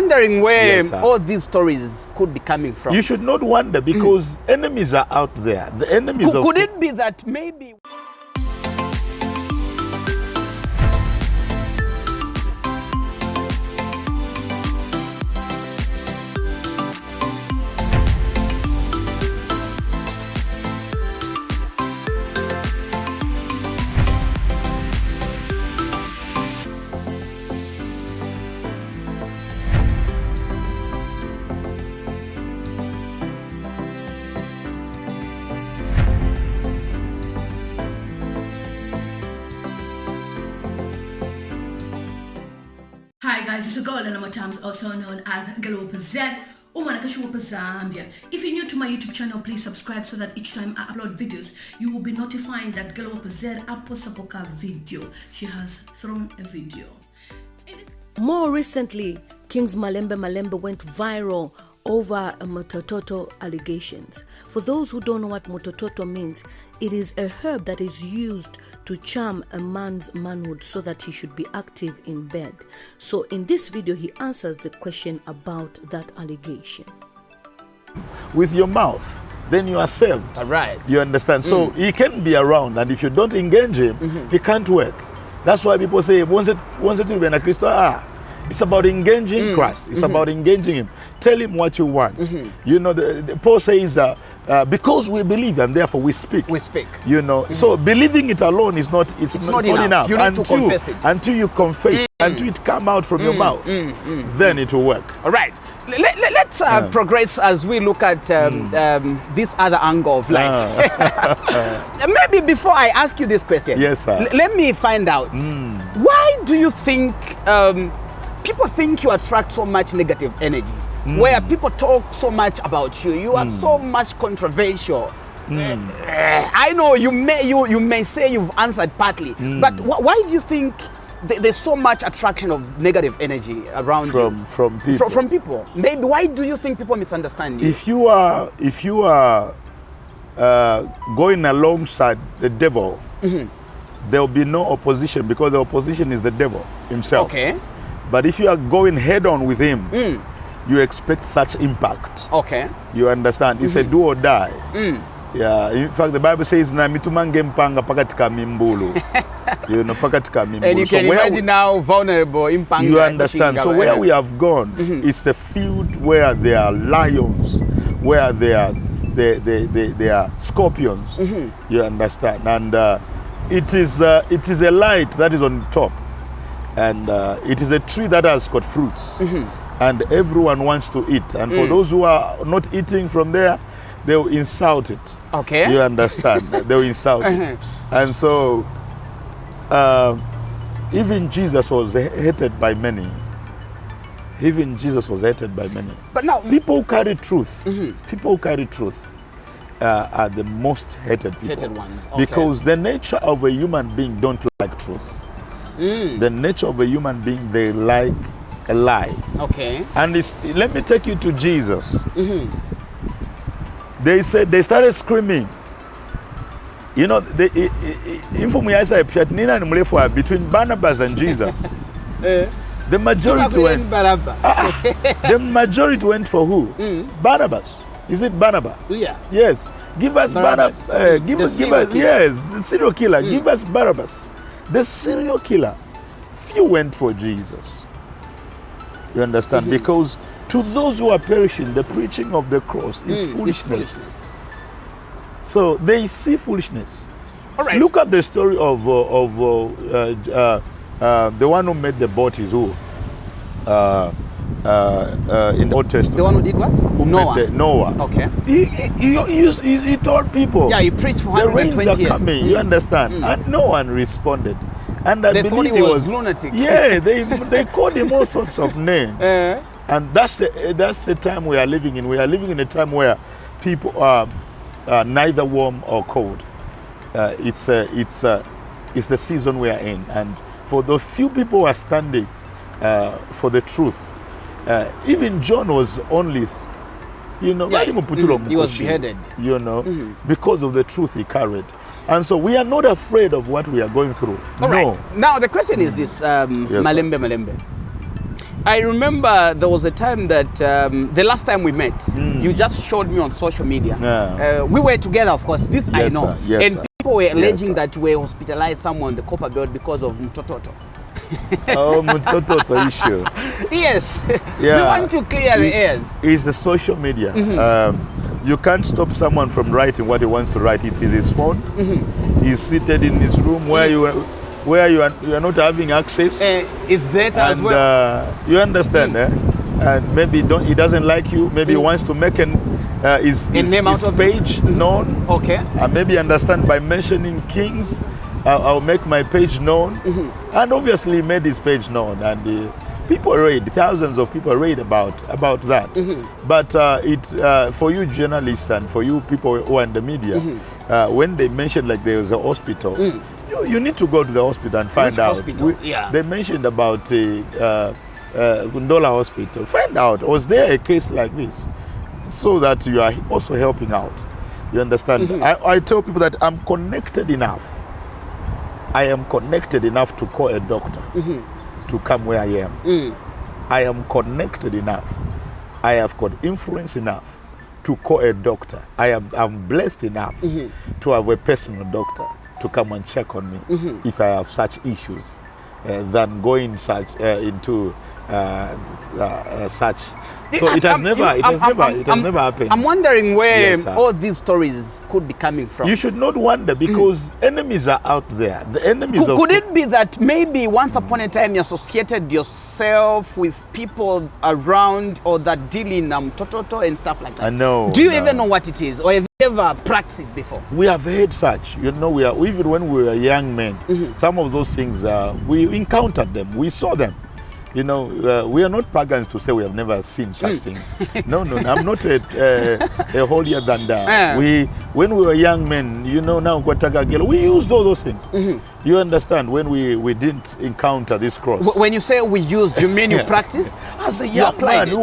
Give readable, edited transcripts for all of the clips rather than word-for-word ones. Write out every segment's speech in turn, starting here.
wondering where Yes, all these stories could be coming from. You should not wonder, because enemies are out there. The enemies Could it be that maybe... Hi guys, it's a girl and I'm also known as Galopa Z. Zambia. If you're new to my YouTube channel, please subscribe so that each time I upload videos, you will be notified that Galopa Z Aposapoka video. She has thrown a video. More recently, King's Malembe Malembe went viral over Mutoto allegations. For those who don't know what Mutoto means, it is a herb that is used to charm a man's manhood so that he should be active in bed. So in this video, he answers the question about that allegation. with your mouth, then you are saved. All right. You understand? So he can be around, and if you don't engage him, he can't work. That's why people say, once it to be a Christian, it's about engaging Christ. It's about engaging him. Tell him what you want. You know, the Paul says, because we believe and therefore we speak. We speak. You know, so believing it alone is not enough. You need to confess it. Until you confess, until it come out from your mouth, then it will work. All right. Let's progress as we look at this other angle of life. Maybe before I ask you this question, yes, sir. Let me find out, why do you think people think you attract so much negative energy? Where people talk so much about you, you are so much controversial. I know you may say you've answered partly, but why do you think there's so much attraction of negative energy around from people? From people. Maybe why do you think people misunderstand you? If you are going alongside the devil, there will be no opposition, because the opposition is the devil himself. Okay. But if you are going head on with him, you expect such impact. Okay. You understand? It's a do or die. Yeah. In fact, the Bible says, "Na mitumange mpanga pakati ka mimbulu." You know, pakati ka mimbulu. And you can imagine how vulnerable impanga. You understand? So where we have gone, it's the field where there are lions, where there are scorpions. You understand? And it is a light that is on top, and it is a tree that has got fruits, and everyone wants to eat. And for those who are not eating from there, they will insult it. Okay. You understand? They will insult it. And so even Jesus was hated by many. Even Jesus was hated by many. But now people who carry truth, people who carry truth are the most hated people. Hated ones. Okay. Because the nature of a human being don't like truth. The nature of a human being, they like a lie. Okay. And let me take you to Jesus. They started screaming. You know, between Barnabas and Jesus. The majority went for who? Barnabas. Is it Barnabas? Yeah. Yes. Give us Barnabas. Give us yes, the serial killer. Give us Barnabas. The serial killer. Few went for Jesus. You understand? Because to those who are perishing, the preaching of the cross is foolishness. So they see foolishness. All right. Look at the story of the one who made the boat is who? In the Old Testament. The one who did what? Who Noah. made Noah. Okay. He told people. Yeah, he preached for the 120 rains are years. coming. You understand? And no one responded. And I they believe thought he was lunatic. Yeah, they called him all sorts of names. And that's the time we are living in. We are living in a time where people are neither warm or cold. It's the season we are in, and for the few people who are standing for the truth, even John was only, you know, he was beheaded, you know, because of the truth he carried. And so we are not afraid of what we are going through. All right. Now the question is this, Yes, Malembe Malembe. I remember there was a time that the last time we met, you just showed me on social media. Yeah. We were together, of course. This Yes, I know. sir. Yes, and sir. people were alleging sir. that we hospitalized someone on the copper belt because of Mutoto. Oh, Mutoto issue. Yes. Yeah. We want to clear the airs. It's the social media. You can't stop someone from writing what he wants to write. It is his phone. He's seated in his room where you are not having access. It's that as And well. you understand, and maybe he doesn't like you. Maybe he wants to make his name out of page known. Okay. Maybe understand by mentioning kings. I'll make my page known. And obviously he made his page known, and people read, thousands of people read about that. But for you journalists and for you people who are in the media, when they mention like there was a hospital, you need to go to the hospital and find Which out. hospital? Yeah. They mentioned about Gondola Hospital. Find out, was there a case like this? So that you are also helping out. You understand? I tell people that I'm connected enough. I am connected enough to call a doctor to come where I am. I am connected enough. I have got influence enough to call a doctor. I'm blessed enough to have a personal doctor to come and check on me if I have such issues than going into such. So it has never happened. I'm wondering where Yes, sir. all these stories could be coming from. You should not wonder, because enemies are out there. The enemies of Could it be that maybe once upon a time you associated yourself with people around or that deal in Mutoto and stuff like that? I know. Do you even know what it is, or have you ever practiced it before? We have heard such. You know, even when we were young men, some of those things we encountered them. We saw them. You know, we are not pagans to say we have never seen such things. No, I'm not a holier than thou. When we were young men, you know, now we used all those things. You understand, when we didn't encounter this cross. When you say we used, you mean you practiced? As a young man, we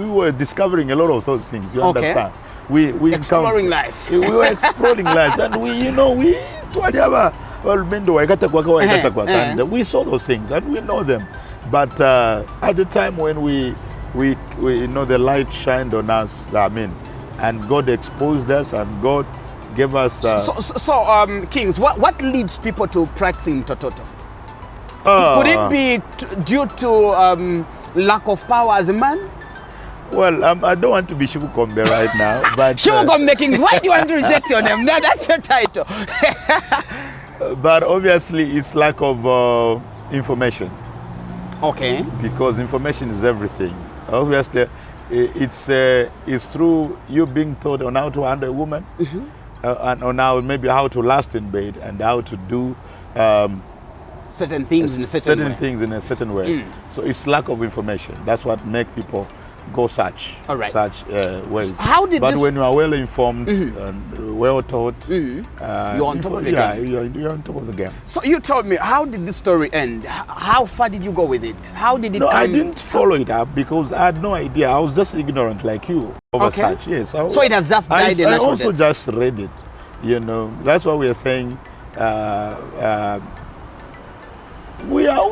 were discovering a lot of those things. You understand? We Exploring life. We were exploring life, and we saw those things and we know them. But at the time when we know the light shined on us, and God exposed us, and God gave us. Kings, what leads people to practicing Mutoto? Could it be due to lack of power as a man? Well, I don't want to be Shivukombe right now, but Shivukombe Kings, why do you want to reject your name? No, that's your title. But obviously, it's lack of information. Okay. Because information is everything. Obviously, it's through you being taught on how to handle a woman, and on how to last in bed, and how to do certain things in a certain way. So it's lack of information. That's what makes people go such ways. But when you are well informed and well taught, you're on top of the game. You're on top of the game. So you told me, how did this story end? How far did you go with it? How did it No, come? I didn't follow it up because I had no idea. I was just ignorant like you over such. Yes. So it has just died in I also death. just read it. You know, that's why we are saying we are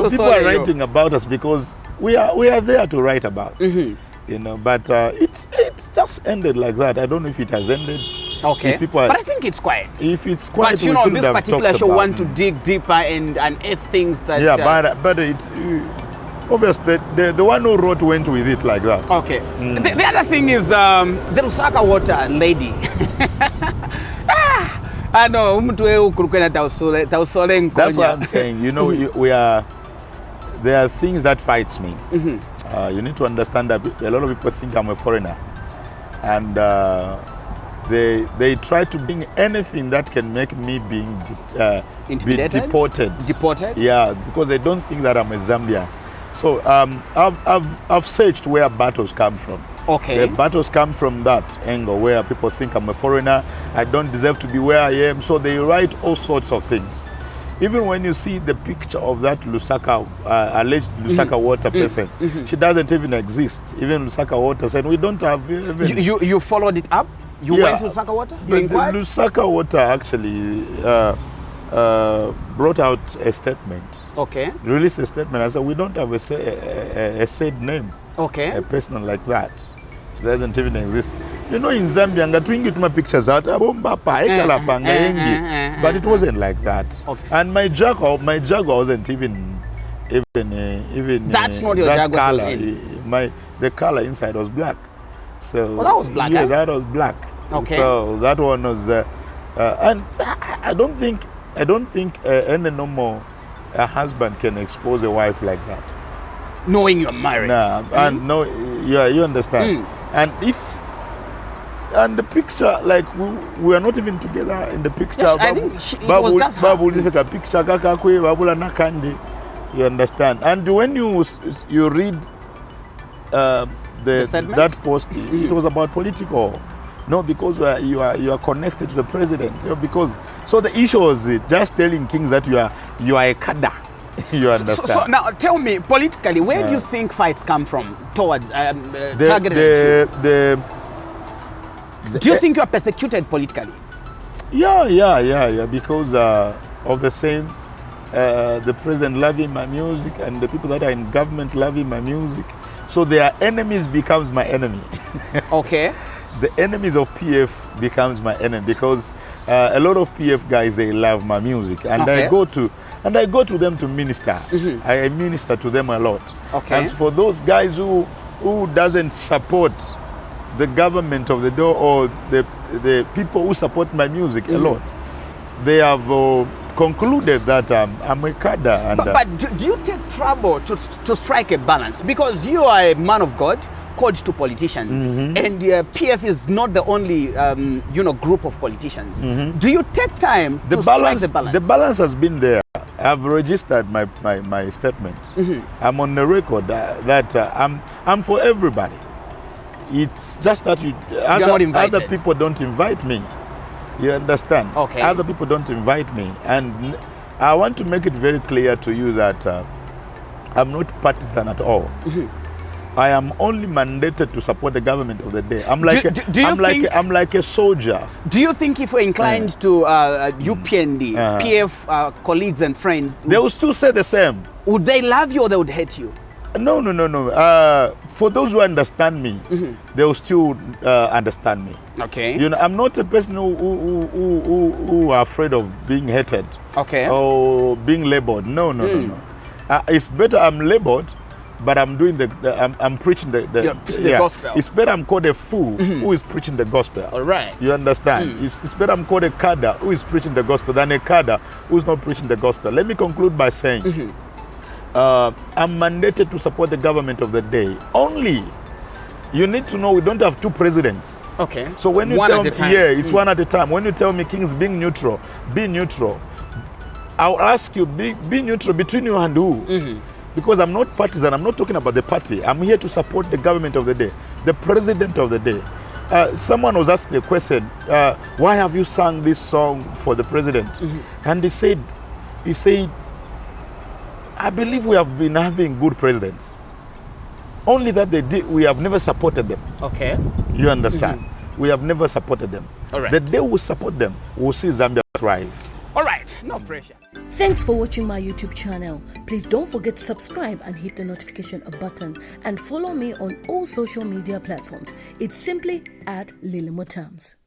people are writing about us because we are there to write about. You know, but it's just ended like that. I don't know if it has ended. Okay. But I think it's quiet. If it's quiet, but you know, this particular show want to dig deeper and unearth things that. Yeah, but it's obviously the one who wrote went with it like that. Okay. The other thing is the Lusaka water lady. I know. That's what I'm saying. You know, there are things that fights me. You need to understand that a lot of people think I'm a foreigner, and they try to bring anything that can make me be deported. Deported? Yeah, because they don't think that I'm a Zambian. So I've searched where battles come from. Okay. The battles come from that angle where people think I'm a foreigner, I don't deserve to be where I am, so they write all sorts of things. Even when you see the picture of that Lusaka, alleged Lusaka water person, she doesn't even exist. Even Lusaka water said, we don't have even... You followed it up? You went to Lusaka water? You but inquired? the Lusaka water actually, brought out a statement. Okay. Released a statement. I said, we don't have a said name. Okay. A person like that. It doesn't even exist. You know, in Zambia, ngatuingi tuma pictures out, but it wasn't like that. Okay. And my Jaguar wasn't even That's not your that Jaguar color. was in. The color inside was black. So that was black. Yeah, that was black. Okay. So that one was, and I don't think any normal husband can expose a wife like that. Knowing you're married. Nah, and no, yeah, you understand. And the picture, like we are not even together in the picture. Yes, I think it was just her. A picture, you understand. And when you read that post, it was about political. No, because you are connected to the president. Because so the issue was just telling kings that you are a kada. You understand? So now tell me, politically, where do you think fights come from towards targeted? Do you think you are persecuted politically? Yeah. Because of the same, the president loving my music and the people that are in government loving my music. So their enemies becomes my enemy. Okay. The enemies of PF becomes my enemy because a lot of PF guys, they love my music, and Okay. I go to them to minister. I minister to them a lot. Okay. And for those guys who doesn't support the government of the door or the people who support my music a lot, they have concluded that I'm a kada. And, but do you take trouble to strike a balance? Because you are a man of God called to politicians, and PF is not the only group of politicians. Do you take time to strike the balance? The balance has been there. I've registered my statement. I'm on the record that I'm for everybody. It's just that other people don't invite me. You understand? Okay. Other people don't invite me, and I want to make it very clear to you that I'm not partisan at all. I am only mandated to support the government of the day. I'm like I'm like a soldier. Do you think if we're inclined to UPND, PF colleagues and friends, they will still say the same? Would they love you or they would hate you? No. For those who understand me, they will still understand me. Okay. You know, I'm not a person who are afraid of being hated. Okay. Or being labeled. No. It's better I'm labeled, but I'm doing I'm preaching the gospel. It's better I'm called a fool who is preaching the gospel. All right. You understand? It's better I'm called a kada who is preaching the gospel than a kada who's not preaching the gospel. Let me conclude by saying I'm mandated to support the government of the day. Only you need to know we don't have two presidents. Okay. So when you tell me, it's one at a time. When you tell me Kings being neutral, be neutral. I'll ask you, be neutral between you and who? Because I'm not partisan. I'm not talking about the party. I'm here to support the government of the day, the president of the day. Someone was asked a question, why have you sung this song for the president? And he said, I believe we have been having good presidents. Only that we have never supported them. Okay. You understand? We have never supported them. All right. The day we support them, we'll see Zambia thrive. All right, no pressure. Thanks for watching my YouTube channel. Please don't forget to subscribe and hit the notification button, and follow me on all social media platforms. It's simply at lilymutamztv.